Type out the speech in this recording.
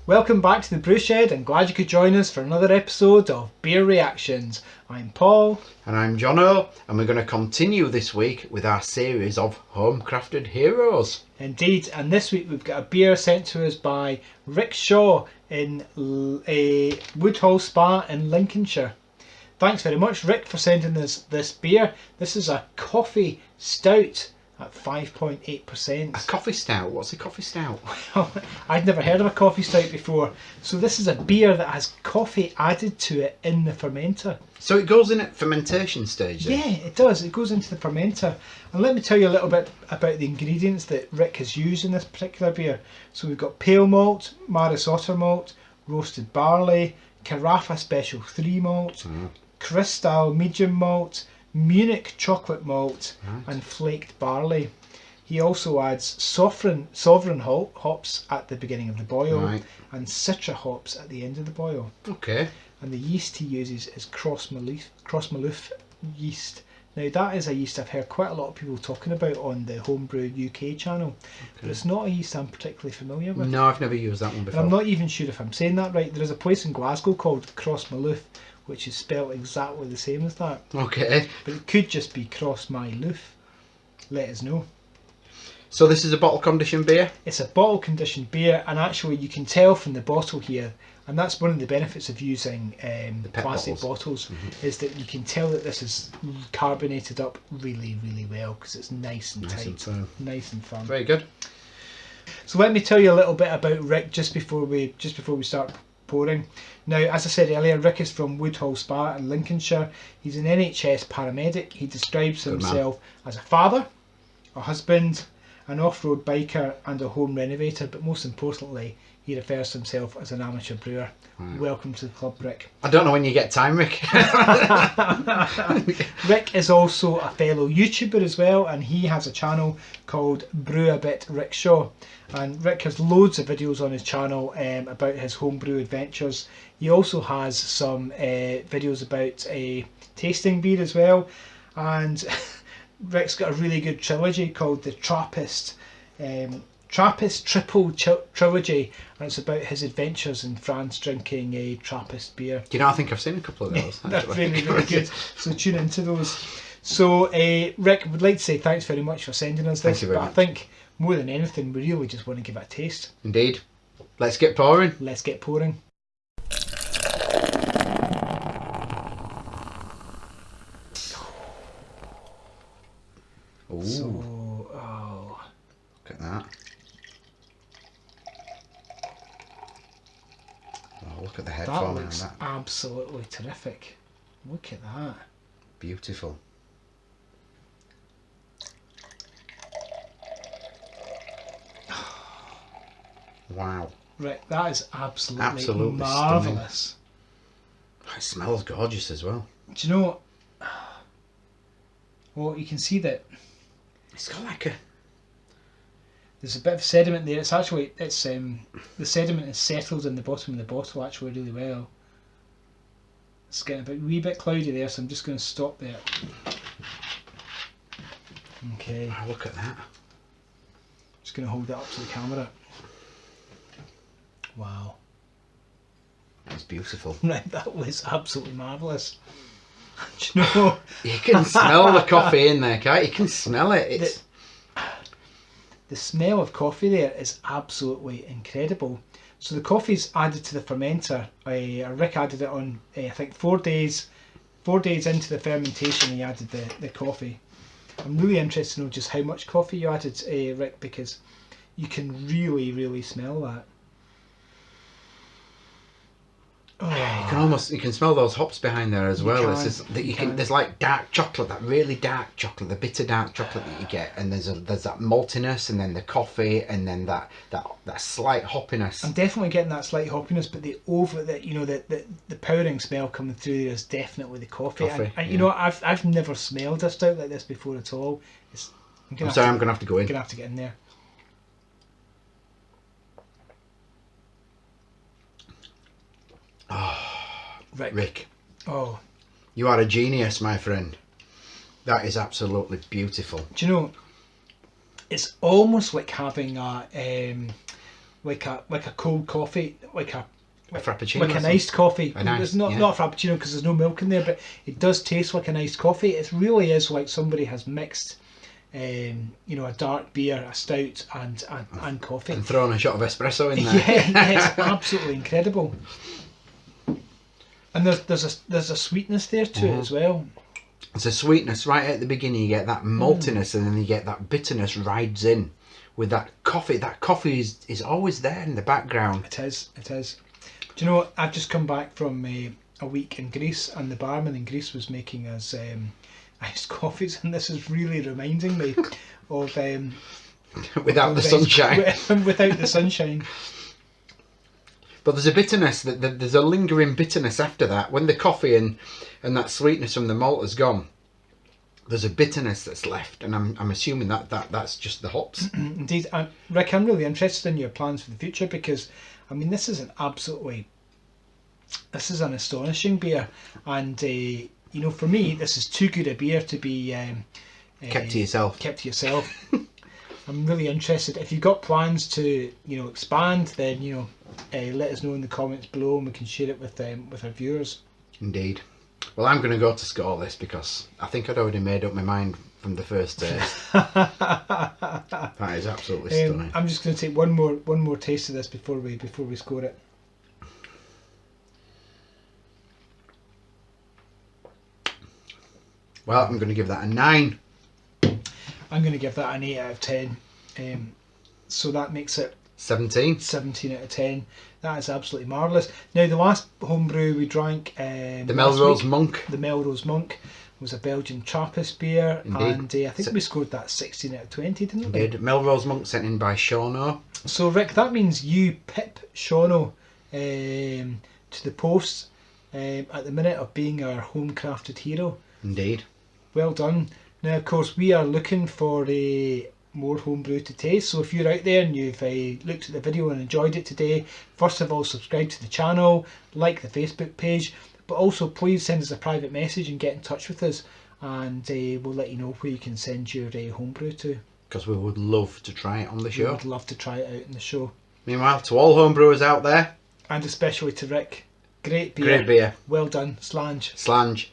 Welcome back to the Brew Shed. I'm glad you could join us for another episode of Beer Reactions. I'm Paul. And I'm Jono, and we're going to continue this week with our series of home-crafted heroes. Indeed, and this week we've got a beer sent to us by Rick Shaw in a Woodhall Spa in Lincolnshire. Thanks very much, Rick, for sending us this beer. This is a coffee stout at 5.8%. A coffee stout? What's a coffee stout? Well, I'd never heard of a coffee stout before. So this is a beer that has coffee added to it in the fermenter. So it goes in at fermentation stage then? Yeah, it does. It goes into the fermenter. And let me tell you a little bit about the ingredients that Rick has used in this particular beer. So we've got pale malt, Maris Otter malt, roasted barley, Carafa Special 3 malt, Cristal medium malt, Munich chocolate malt, and flaked barley. He also adds sovereign hops at the beginning of the boil, and citra hops at the end of the boil. Okay. And the yeast he uses is Cross Maloof yeast. Now that is a yeast I've heard quite a lot of people talking about on the Homebrew UK channel, but it's not a yeast I'm particularly familiar with. No, I've never used that one before. And I'm not even sure if I'm saying that right. There is a place in Glasgow called Cross Maloof, which is spelled exactly the same as that. Okay. But it could just be Cross My Loof. Let us know. So this is a bottle conditioned beer? It's a bottle conditioned beer, and actually you can tell from the bottle here, and that's one of the benefits of using plastic bottles, is that you can tell that this is carbonated up really, really well because it's nice and tight, nice and firm. Very good. So let me tell you a little bit about Rick just before we start pouring. Now, as I said earlier, Rick is from Woodhall Spa in Lincolnshire. He's an NHS paramedic. He describes himself as a father, a husband, an off-road biker and a home renovator, but most importantly he refers to himself as an amateur brewer. Welcome to the club, Rick. I don't know when you get time, Rick. Rick is also a fellow YouTuber as well, and he has a channel called Brew a Bit Rick Shaw, and Rick has loads of videos on his channel about his homebrew adventures. He also has some videos about tasting beer as well, and Rick's got a really good trilogy called the Trappist Triple Trilogy, and it's about his adventures in France drinking a Trappist beer. Do you know, I think I've seen a couple of those. They're really, really good. So tune into those. So Rick, would like to say thanks very much for sending us this. Thank you very much. I think more than anything, we really just want to give it a taste. Indeed. Let's get pouring. Let's get pouring. Ooh. So, look at that. Oh, look at the head forming on looks that. Absolutely terrific. Look at that. Beautiful. Wow. Right, that is absolutely marvellous. It smells gorgeous as well. Do you know, well, you can see that It's got like a... there's a bit of sediment there. It's actually, the sediment is settled in the bottom of the bottle actually really well. It's getting a wee bit cloudy there, so I'm just going to stop there. Okay. Oh, look at that. Just going to hold that up to the camera. Wow. It's beautiful. Right, that was absolutely marvellous. Do you know? You can smell the coffee in there, can't you? You can smell it. It's... The smell of coffee there is absolutely incredible. So the coffee's added to the fermenter. Rick added it on, I think 4 days. 4 days into the fermentation, he added the coffee. I'm really interested to know just how much coffee you added, Rick, because you can really, really smell that. Oh. You can smell those hops behind there as well. There's like dark chocolate, that really dark chocolate, the bitter dark chocolate that you get, and there's that maltiness, and then the coffee, and then that slight hoppiness. I'm definitely getting that slight hoppiness, but the powering smell coming through there is definitely the coffee. And you know, I've never smelled a stout like this before at all. I'm going to have to go in. I'm going to have to get in there. Oh, Rick. Oh, you are a genius, my friend. That is absolutely beautiful. Do you know, it's almost like having a like a cold coffee, like a frappuccino, like an iced coffee. Nice, It's not a frappuccino because there's no milk in there, but it does taste like an iced coffee. It really is like somebody has mixed, a dark beer, a stout, and coffee, and thrown a shot of espresso in there. Yeah, it's absolutely incredible. And there's a sweetness there to it as well. It's a sweetness right at the beginning. You get that maltiness, and then you get that bitterness rides in with that coffee. That coffee is always there in the background. It is. Do you know what? I've just come back from a week in Greece, and the barman in Greece was making us iced coffees, and this is really reminding me of without the sunshine. Without the sunshine. But there's a bitterness, there's a lingering bitterness after that. When the coffee and that sweetness from the malt has gone, there's a bitterness that's left, and I'm assuming that's just the hops. Indeed, Rick, I'm really interested in your plans for the future, because I mean this is an astonishing beer, and for me this is too good a beer to be Kept to yourself. I'm really interested. If you've got plans to expand, then let us know in the comments below, and we can share it with our viewers. Indeed. Well, I'm going to go to score this because I think I'd already made up my mind from the first taste. That is absolutely stunning. I'm just going to take one more taste of this before we score it. Well, I'm going to give that a 9. I'm going to give that an 8 out of 10. So that makes it 17 out of 10. That is absolutely marvellous. Now, the last homebrew we drank, the Melrose Monk. The Melrose Monk was a Belgian Trappist beer. Indeed. And I think we scored that 16 out of 20, didn't we? Indeed. Melrose Monk sent in by Shauno. So, Rick, that means you pip Shauno to the post at the minute of being our home-crafted hero. Indeed. Well done. Now, of course, we are looking for more homebrew to taste. So if you're out there and you've looked at the video and enjoyed it today, first of all, subscribe to the channel, like the Facebook page, but also please send us a private message and get in touch with us, and we'll let you know where you can send your homebrew to. Because we would love to try it on the show. We would love to try it out in the show. Meanwhile, to all homebrewers out there, and especially to Rick, great beer. Great beer. Well done. Slange. Slange.